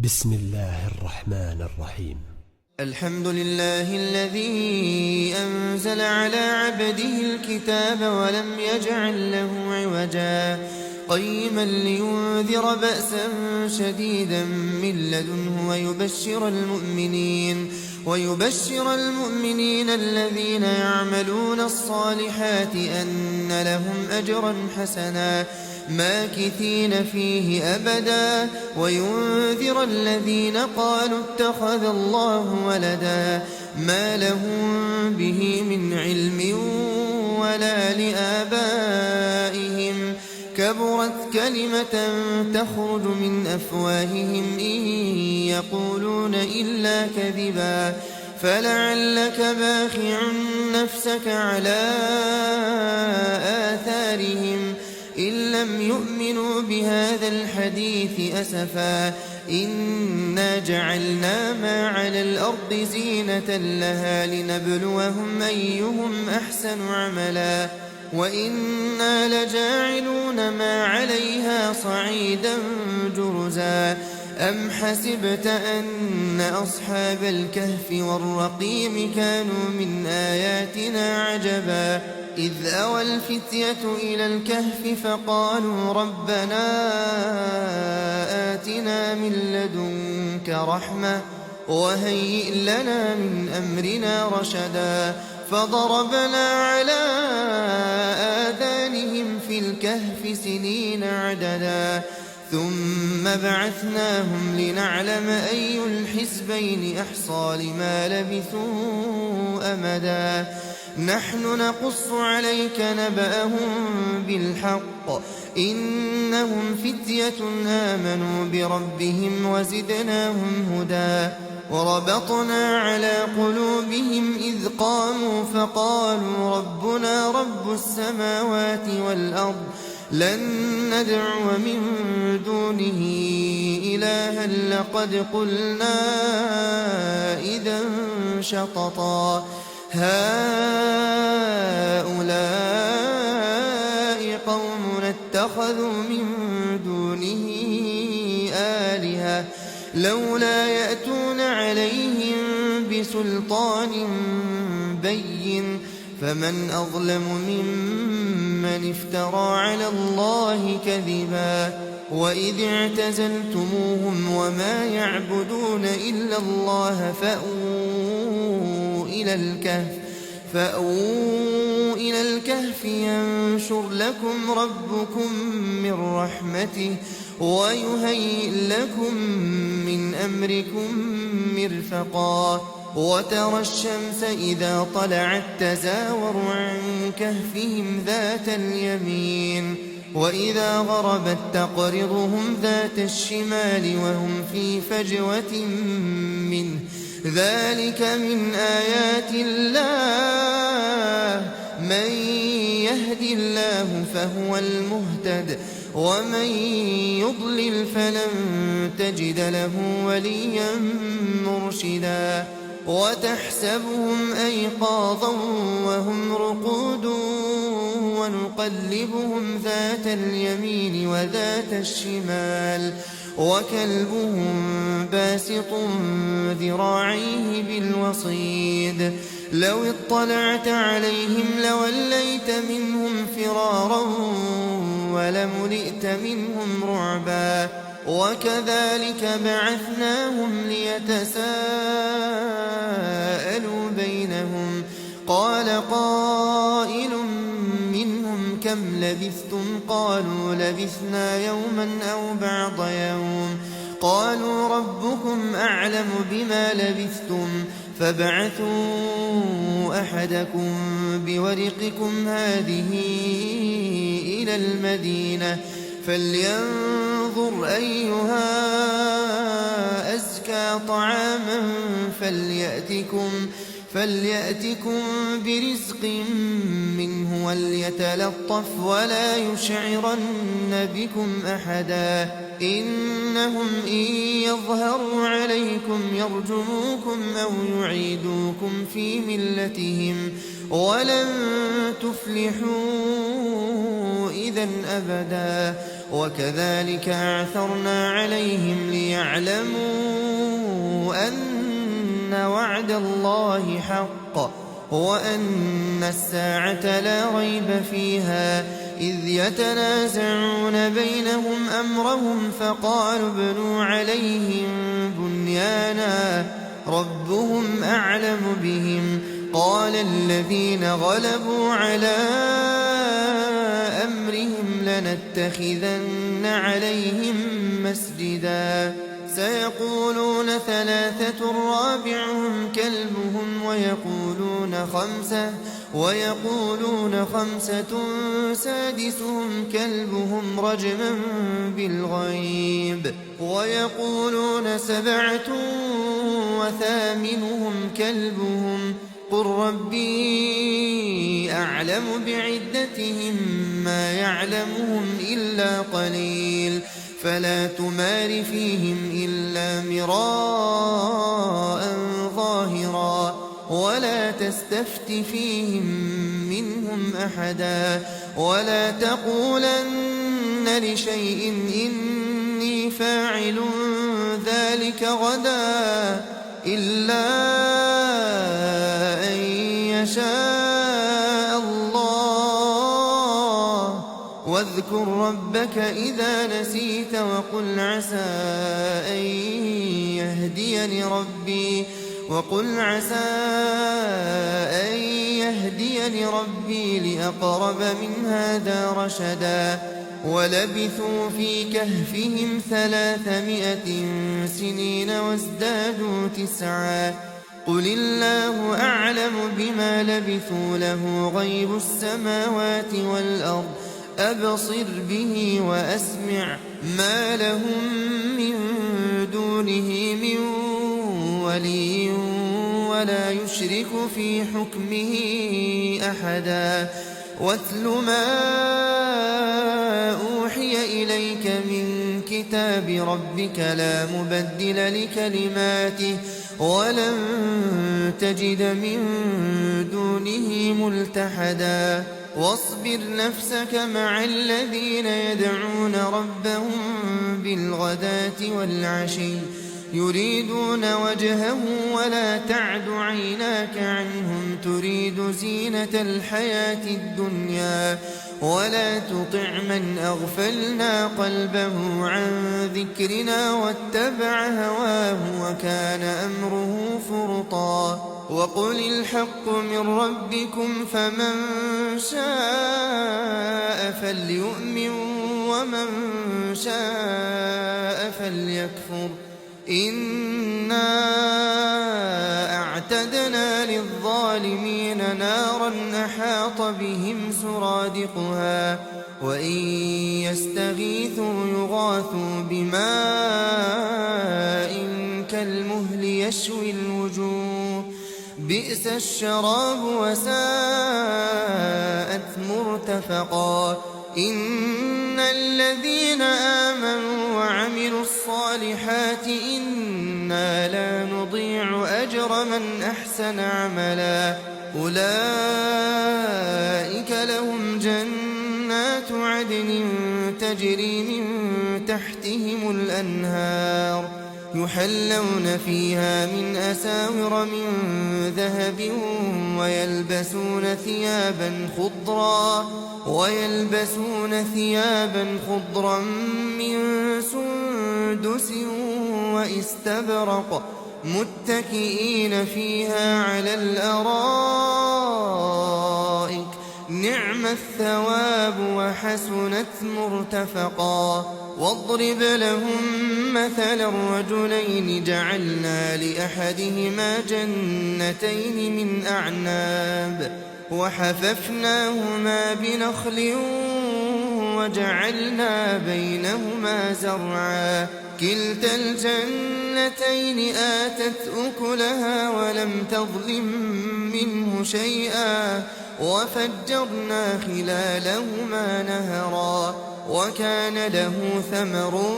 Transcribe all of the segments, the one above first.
بسم الله الرحمن الرحيم. الحمد لله الذي أنزل على عبده الكتاب ولم يجعل له عوجا قيما لينذر بأسا شديدا من لدنه ويبشر المؤمنين الذين يعملون الصالحات أن لهم أجرا حسنا ماكثين فيه أبدا وينذر الذين قالوا اتخذ الله ولدا ما لهم به من علم ولا لآبائهم كبرت كلمة تخرج من أفواههم إن يقولون إلا كذبا فلعلك باخع نفسك على آثارهم إن لم يؤمنوا بهذا الحديث أسفا إنا جعلنا ما على الأرض زينة لها لنبلوهم أيهم أحسن عملا وإنا لجاعلون ما عليها صعيدا جرزا أم حسبت أن أصحاب الكهف والرقيم كانوا من آياتنا عجبا إذ أوى الفتية إلى الكهف فقالوا ربنا آتنا من لدنك رحمة وهيئ لنا من أمرنا رشدا فضربنا على آذانهم في الكهف سنين عددا ثم بعثناهم لنعلم أي الحزبين أحصى لما لبثوا أمدا نحن نقص عليك نبأهم بالحق إنهم فتية آمنوا بربهم وزدناهم هدى وربطنا على قلوبهم إذ قاموا فقالوا ربنا رب السماوات والأرض لن ندعو من دونه إلها لقد قلنا إذا شططا هؤلاء قومنا اتخذوا من دونه آلهة لولا يأتون عليهم بسلطان بين فمن أظلم ممن افترى على الله كذبا وإذ اعتزلتموهم وما يعبدون إلا الله فأووا إلى الكهف ينشر لكم ربكم من رحمته ويهيئ لكم من أمركم مرفقا وترى الشمس إذا طلعت تزاور عن كهفهم ذات اليمين وإذا غربت تقرضهم ذات الشمال وهم في فجوة منه ذلك من آيات الله من يهد الله فهو المهتد ومن يضلل فلن تجد له وليا مرشدا وتحسبهم أيقاظا وهم رقود ونقلبهم ذات اليمين وذات الشمال وكلبهم باسط ذراعيه بالوصيد لو اطلعت عليهم لوليت منهم فرارا ولملئت منهم رعبا وكذلك بعثناهم ليتساءلوا بينهم قال قائل منهم كم لبثتم قالوا لبثنا يوما أو بعض يوم قالوا ربكم أعلم بما لبثتم فابعثوا أحدكم بورقكم هذه إلى المدينة فلينظر أيها أزكى طعاما فليأتكم برزق منه وليتلطف ولا يشعرن بكم أحدا إنهم إن يظهروا عليكم يرجموكم أو يعيدوكم في ملتهم ولن تفلحوا إذا أبدا وكذلك أعثرنا عليهم ليعلموا أن وعد الله حق وأن الساعة لا ريب فيها إذ يتنازعون بينهم أمرهم فقالوا ابنوا عليهم بنيانا ربهم أعلم بهم قال الذين غلبوا على أمرهم لنتخذن عليهم مسجدا سيقولون ثلاثة رابعهم كلبهم ويقولون خمسة سادسهم كلبهم رجما بالغيب ويقولون سبعة وثامنهم كلبهم قل ربي أعلم بعدتهم ما يعلمهم إلا قليل فلا تمار فيهم إلا مراء ظاهرا ولا تستفت فيهم منهم أحدا ولا تقولن لشيء إني فاعل ذلك غدا إلا أن يشاء الله واذكر ربك إذا نسيت وقل عسى أن يهديني ربي لأقرب من هذا رشدا ولبثوا في كهفهم 300 سنين وازدادوا 9 قل الله أعلم بما لبثوا له غيب السماوات والأرض أبصر به وأسمع ما لهم من دونه من ولي ولا يشرك في حكمه أحدا واتل ما أوحي إليك من كتاب ربك لا مبدل لكلماته ولن تجد من دونه ملتحدا واصبر نفسك مع الذين يدعون ربهم بالغداة والعشي يريدون وجهه ولا تعد عيناك عنهم تريد زينة الحياة الدنيا ولا تطع من أغفلنا قلبه عن ذكرنا واتبع هواه وكان أمره فرطا وقل الحق من ربكم فمن شاء فليؤمن ومن شاء فليكفر إنا أعتدنا للظالمين نارا أحاط بهم سرادقها وإن يستغيثوا يغاثوا بماء كالمهل يشوي الوجوه بئس الشراب وساءت مرتفقا إن الذين آمنوا وعملوا الصالحات إنا لا نضيع أجر من أحسن عملا أولئك لهم جنات عدن تجري من تحتهم الأنهار يحلون فيها من أساور من ذهب ويلبسون ثيابا خضرا من سندس واستبرق متكئين فيها على الأرائك نعم الثواب وحسنت مرتفقا واضرب لهم مثلا الرجلين جعلنا لأحدهما جنتين من أعناب وحففناهما بنخل وجعلنا بينهما زرعا كلتا الجنتين آتت أكلها ولم تظلم منه شيئا وفجرنا خلالهما نهرا وكان له ثمر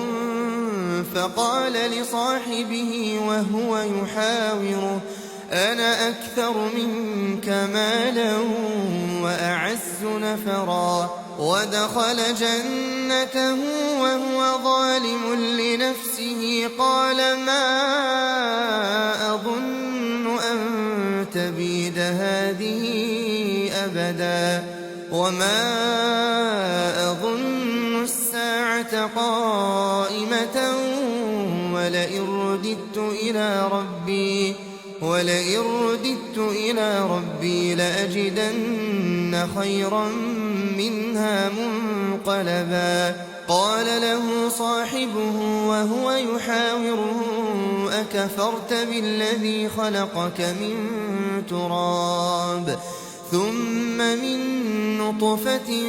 فقال لصاحبه وهو يحاوره أنا أكثر منك مالا وأعز نفرا ودخل جنته وهو ظالم لنفسه قال ما أظن أن تبيد هذه أبدا وما أظن الساعة قائمة ولئن رددت إلى ربي لأجدن خيرا منها منقلبا قال له صاحبه وهو يحاوره أكفرت بالذي خلقك من تراب ثم من نطفة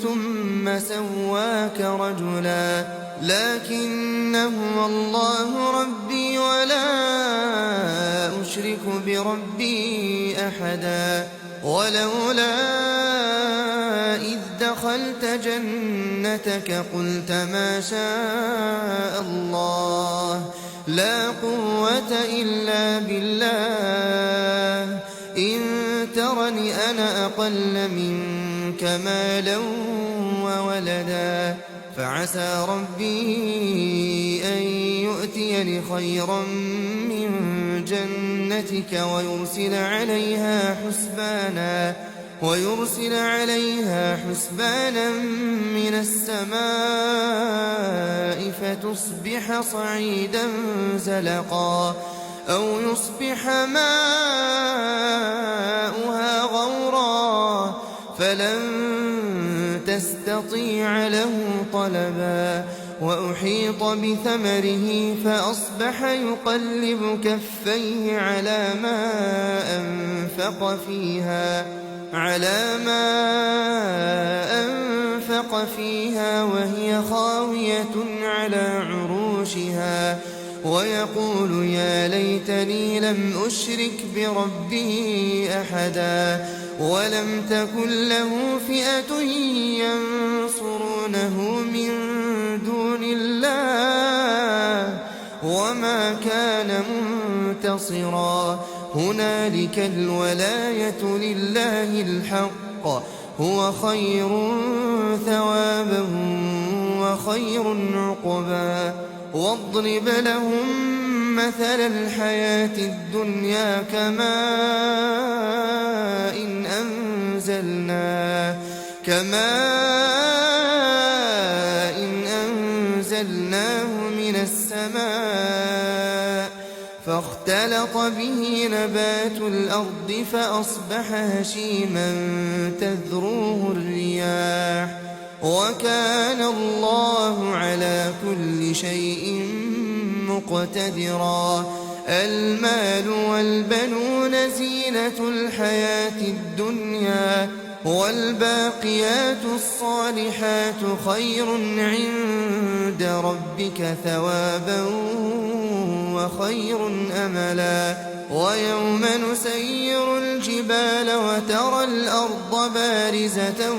ثم سواك رجلا لكن هو الله ربي ولا أشرك بربي أحدا ولولا إذ دخلت جنتك قلت ما شاء الله لا قوة إلا بالله إن ترني أنا أقل منك مالا وولدا فعسى ربي أن يؤتيني خيرا من جنتك ويرسل عليها حسبانا من السماء فتصبح صعيدا زلقا أو يصبح ماؤها غورا فلن تستطيع له طلبا وأحيط بثمره فأصبح يقلب كفيه على ما أنفق فيها وهي خاوية على عروشها ويقول يا ليتني لم أشرك بربي أحدا ولم تكن له فئة ينصرونه من دون الله وما كان منتصرا هنالك الولاية لله الحق هو خير ثوابا وخير عقبا واضرب لهم مثل الحياة الدنيا كماء إن أنزلناه من السماء فاختلط به نبات الأرض فأصبح هشيما تذروه الرياح وكان الله على كل شيء مقتدرا المال والبنون زينة الحياة الدنيا والباقيات الصالحات خير عند ربك ثوابا وخير أملا ويوم نسير الجبال وترى الأرض بارزة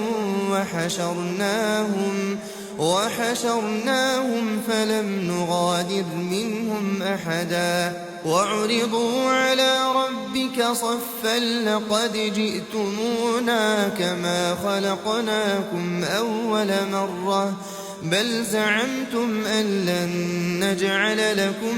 وحشرناهم فلم نغادر منهم أحدا وعرضوا على ربك صفا لقد جئتمونا كما خلقناكم أول مرة بل زعمتم أن لن نجعل لكم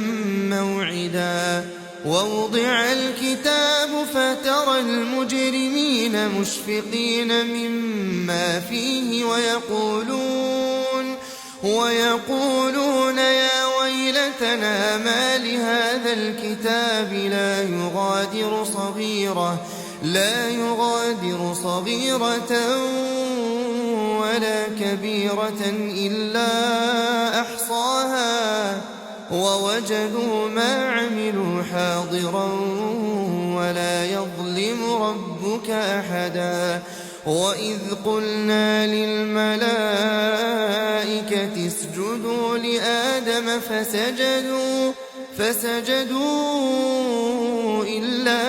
موعدا ووضع الكتاب فترى المجرمين مشفقين مما فيه ويقولون يا ويلتنا ما لهذا الكتاب لا يغادر صغيرة ولا كبيرة إلا أحصاها ووجدوا ما عملوا حاضرا ولا يظلم ربك أحدا وإذ قلنا للملائكة اسجدوا لآدم فسجدوا إلا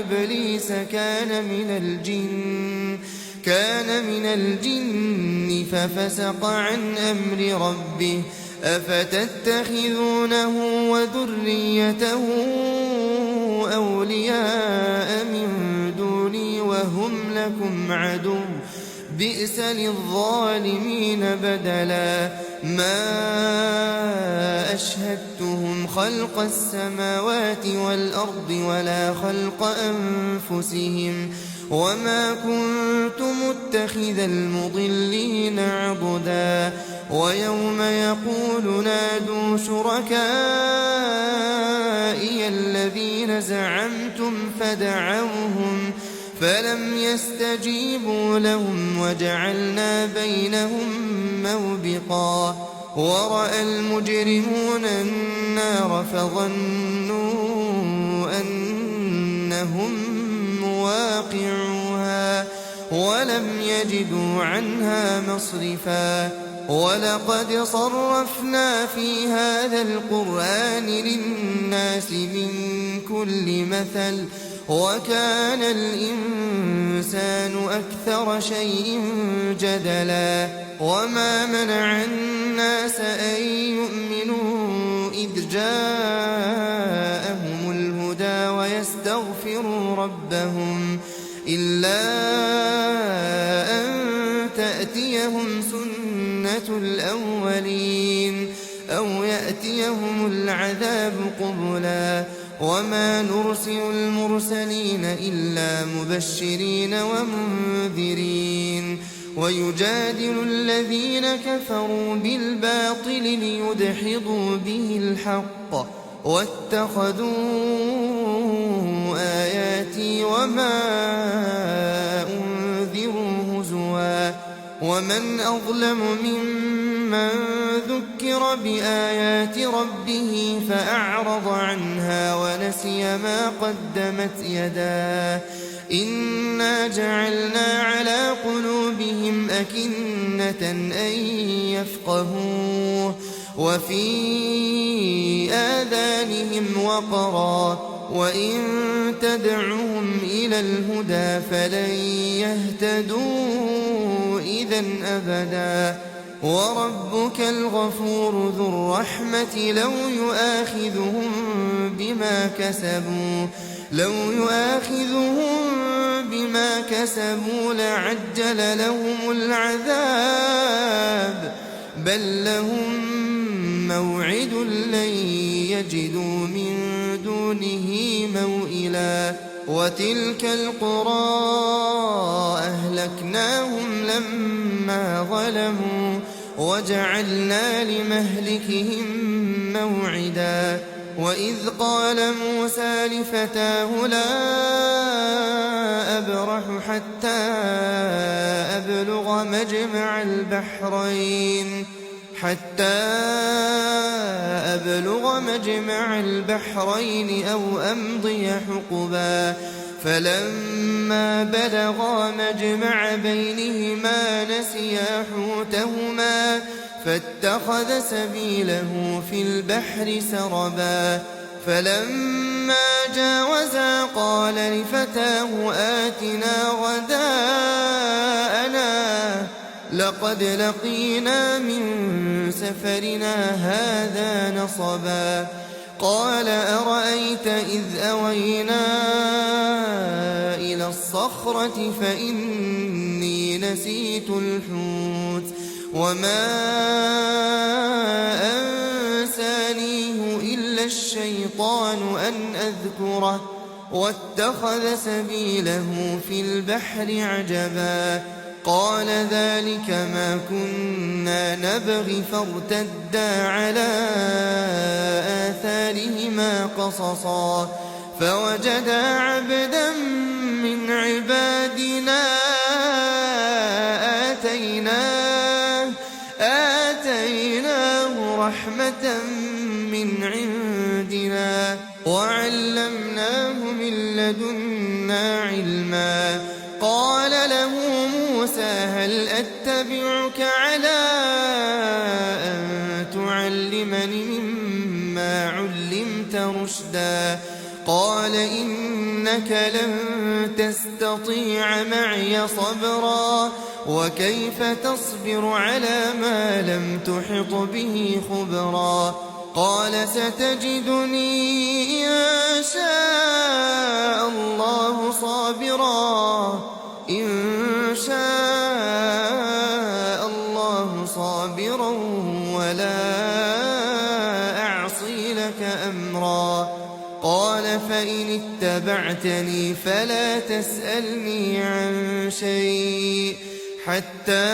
إبليس كان من الجن ففسق عن أمر ربه أفتتخذونه وذريته أولياء من دوني وهم لكم عدو بئس للظالمين بدلا ما أشهدتهم خلق السماوات والأرض ولا خلق أنفسهم وما كنت متخذ المضلين عضدا ويوم يقول نادوا شركائي الذين زعمتم فدعوهم فلم يستجيبوا لهم وجعلنا بينهم موبقا ورأى المجرمون النار فظنوا أنهم مواقعوها ولم يجدوا عنها مصرفا ولقد صرفنا في هذا القرآن للناس من كل مثل وكان الإنسان أكثر شيء جدلا وما منع الناس أن يؤمنوا إذ جاءهم الهدى ويستغفروا ربهم إلا أن تأتيهم سنة الأولين أو يأتيهم العذاب قبلا وما نرسل المرسلين إلا مبشرين ومنذرين ويجادل الذين كفروا بالباطل ليدحضوا به الحق واتخذوا آياتي وما أنذروا هزوا ومن أظلم ممن ذكر بآيات ربه فأعرض عنها ونسي ما قدمت يداه إنا جعلنا على قلوبهم أكنة أن يفقهوه وفي آذانهم وقرا وإن تدعهم إلى الهدى فلن يهتدوا إذا أبدا وربك الغفور ذو الرحمة لو يؤاخذهم بما كسبوا لعجل لهم العذاب بل لهم موعد لن يجدوا من دونه موئلا وتلك القرى أهلكناهم لما ظلموا وجعلنا لمهلكهم موعدا وإذ قال موسى لفتاه لا أبرح حتى أبلغ مجمع البحرين أو أمضي حقبا فلما بلغا مجمع بينهما نسيا حوتهما فاتخذ سبيله في البحر سربا فلما جاوزا قال لفتاه آتنا غداءنا لقد لقينا من سفرنا هذا نصبا قال أرأيت إذ أوينا إلى الصخرة فإني نسيت الحوت وما أنسانيه إلا الشيطان أن أذكره واتخذ سبيله في البحر عجبا قال ذلك ما كنا نبغي فارتدا على آثارهما قصصا فوجدا عبدا من عبادنا آتيناه رحمة من عندنا وعلمناه من لدنا علما قال له موسى هل أتبعك على أن تعلمني مما علمت رشدا قال إنك لن تستطيع معي صبرا وكيف تصبر على ما لم تحط به خبرا قال ستجدني إن شاء الله صابرا إن لك أمرا. قال فإن اتبعتني فلا تسألني عن شيء حتى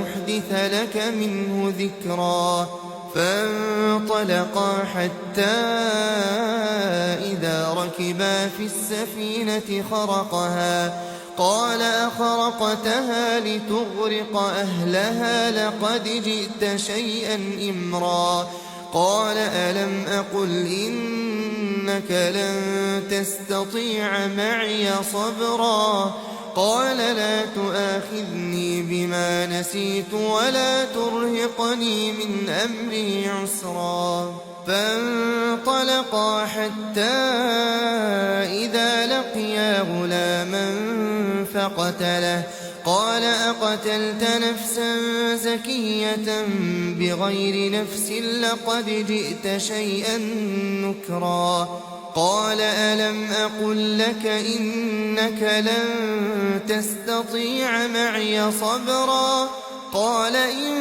أحدث لك منه ذكرا. فانطلقا حتى إذا ركبا في السفينة خرقها قال أخرقتها لتغرق أهلها لقد جئت شيئا إمرا. قال ألم أقل إنك لن تستطيع معي صبرا. قال لا تؤاخذني بما نسيت ولا ترهقني من أمري عسرا. فانطلقا حتى إذا لقيا غلاما فقتله. قال أقتلت نفسا زكية بغير نفس لقد جئت شيئا نكرا. قال ألم أقل لك إنك لن تستطيع معي صبرا. قال إن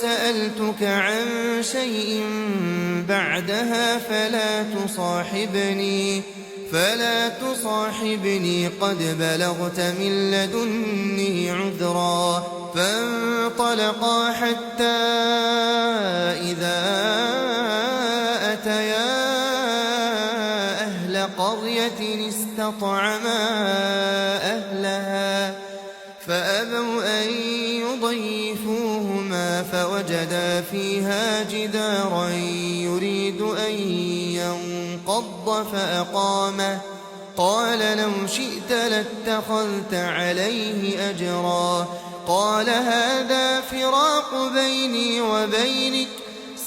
سألتك عن شيء بعدها فلا تصاحبني قد بلغت من لدني عذرا. فانطلقا حتى إذا أتيا أهل قرية استطعما أهلها فأبوا أن يضيفوهما فوجدا فيها جدارا يريد أن ينقض فأقامه. قال لو شئت لاتخذت عليه أجرا. قال هذا فراق بيني وبينك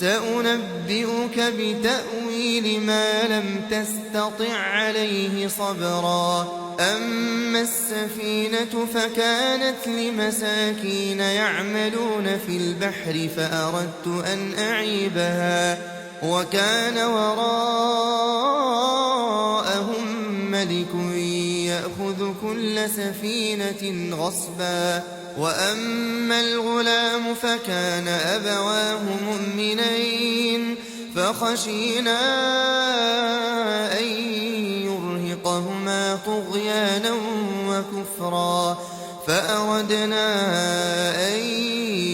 سأنبئك بتأويل ما لم تستطع عليه صبرا. أما السفينة فكانت لمساكين يعملون في البحر فأردت أن أعيبها وكان وراءهم ملك يأخذ كل سفينة غصبا. وأما الغلام فكان أبواه مؤمنين فخشينا أن يرهقهما طغيانا وكفرا. فأردنا أن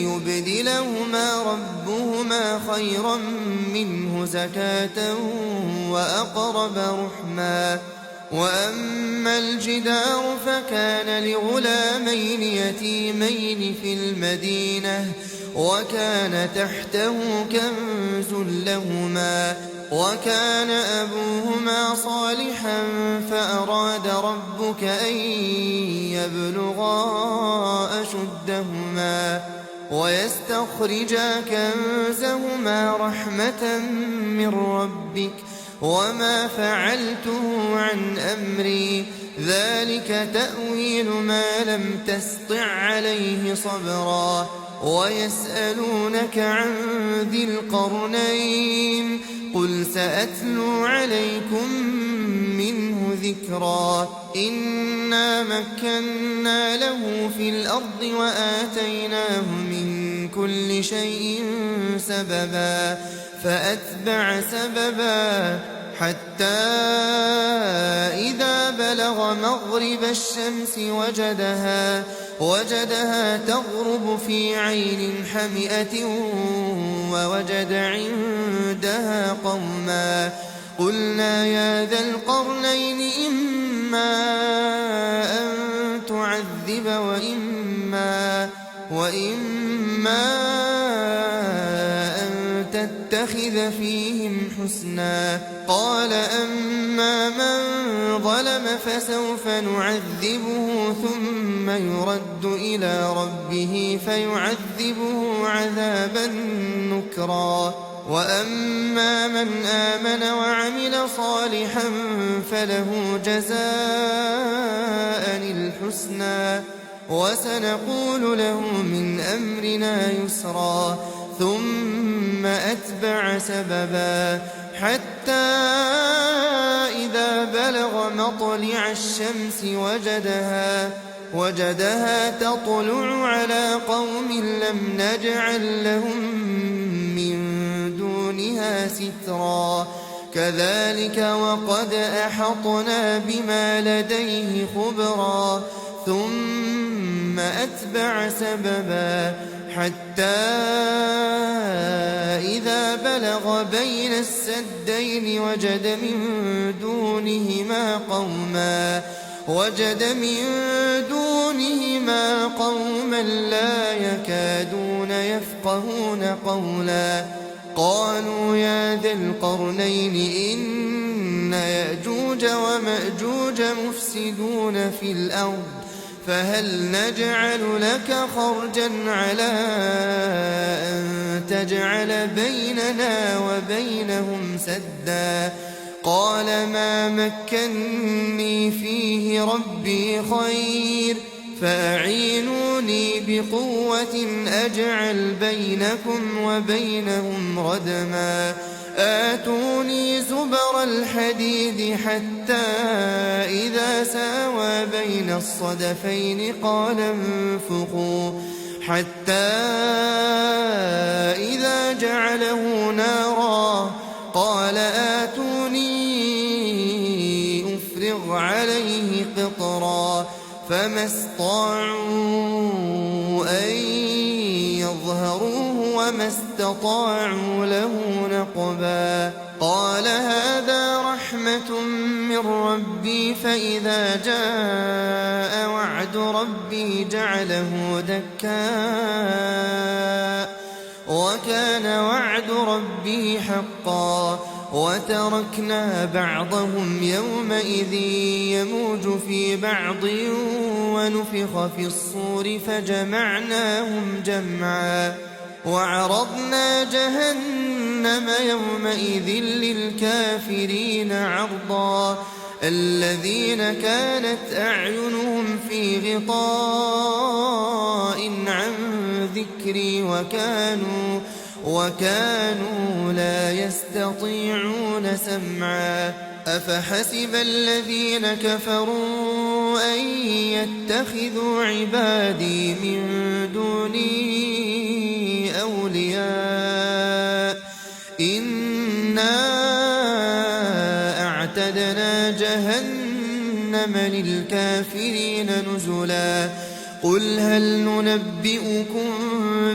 يبدلهما ربهما خيرا منه زكاة وأقرب رحما. وأما الجدار فكان لغلامين يتيمين في المدينة وكان تحته كنز لهما وكان أبوهما صالحا فأراد ربك أن يبلغا أشدهما ويستخرجا كنزهما رحمة من ربك وما فعلته عن أمري ذلك تأويل ما لم تسطع عليه صبرا. ويسألونك عن ذي القرنين قل سأتلو عليكم منه ذكرا. إنا مكنا له في الأرض وآتيناه من كل شيء سببا فأتبع سببا حتى إذا بلغ مغرب الشمس وجدها تغرب في عين حمئة ووجد عندها قوما. قلنا يا ذا القرنين إما أن تعذب وإما أن تتخذ فيهم حسنا. قال أما من ظلم فسوف نعذبه ثم يرد إلى ربه فيعذبه عذابا نكرا. وأما من آمن وعمل صالحا فله جزاء الحسنى وسنقول له من أمرنا يسرا. ثم أتبع سببا حتى إذا بلغ مطلع الشمس وجدها تطلع على قوم لم نجعل لهم من دونها عليها سترا كذلك وقد أحطنا بما لديه خبرا ثم أتبع سببا حتى إذا بلغ بين السدين وجد من دونهما قوما لا يكادون يفقهون قولا قالوا يا ذا القرنين إن يأجوج ومأجوج مفسدون في الأرض فهل نجعل لك خرجا على أن تجعل بيننا وبينهم سدا قال ما مكني فيه ربي خير فأعينوني بقوة أجعل بينكم وبينهم ردما آتوني زبر الحديد حتى إذا ساوى بين الصدفين قال انفخوا حتى إذا جعله نارا قال آتوني أفرغ عليه قطرا فما استطاعوا أن يظهروه وما استطاعوا له نقبا قال هذا رحمة من ربي فإذا جاء وعد ربي جعله دكاء وكان وعد ربي حقا وتركنا بعضهم يومئذ يموج في بعض ونفخ في الصور فجمعناهم جمعا وعرضنا جهنم يومئذ للكافرين عرضا الذين كانت أعينهم في غطاء عن ذكري وكانوا لا يستطيعون سمعا أفحسب الذين كفروا أن يتخذوا عبادي من دوني أولياء إنا أعتدنا جهنم للكافرين نزلا قل هل ننبئكم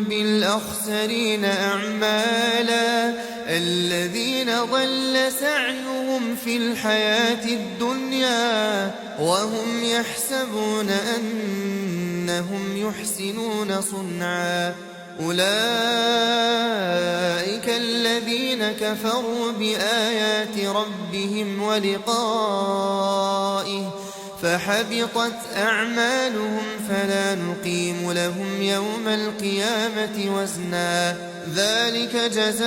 بالأخسرين أعمالا الذين ضل سعيهم في الحياة الدنيا وهم يحسبون أنهم يحسنون صنعا أولئك الذين كفروا بآيات ربهم ولقائه فحبطت أعمالهم فلا نقيم لهم يوم القيامة وزنا ذلك جزاؤهم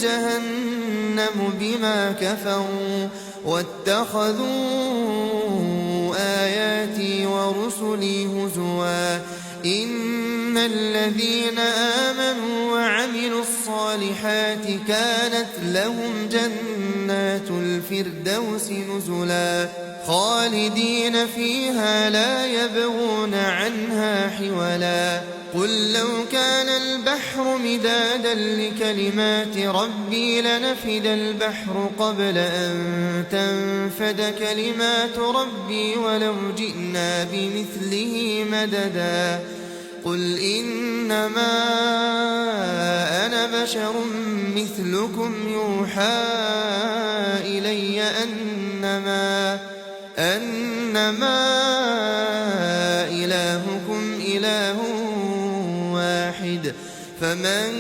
جهنم بما كفروا واتخذوا آياتي ورسلي هزوا إن الذين آمنوا وعملوا الصالحات كانت لهم جنات الفردوس نزلا خالدين فيها لا يبغون عنها حولا قل لو كان البحر مدادا لكلمات ربي لنفد البحر قبل أن تنفد كلمات ربي ولو جئنا بمثله مددا قل إنما أنا بشر مثلكم يوحى إلي أنما إلهكم إله واحد فمن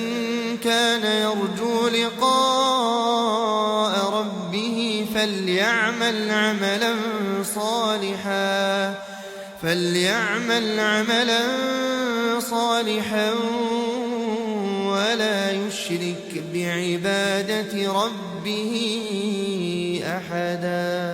كان يرجو لقاء ربه فليعمل عملا صالحا ولا يشرك بعبادة ربه أحدا.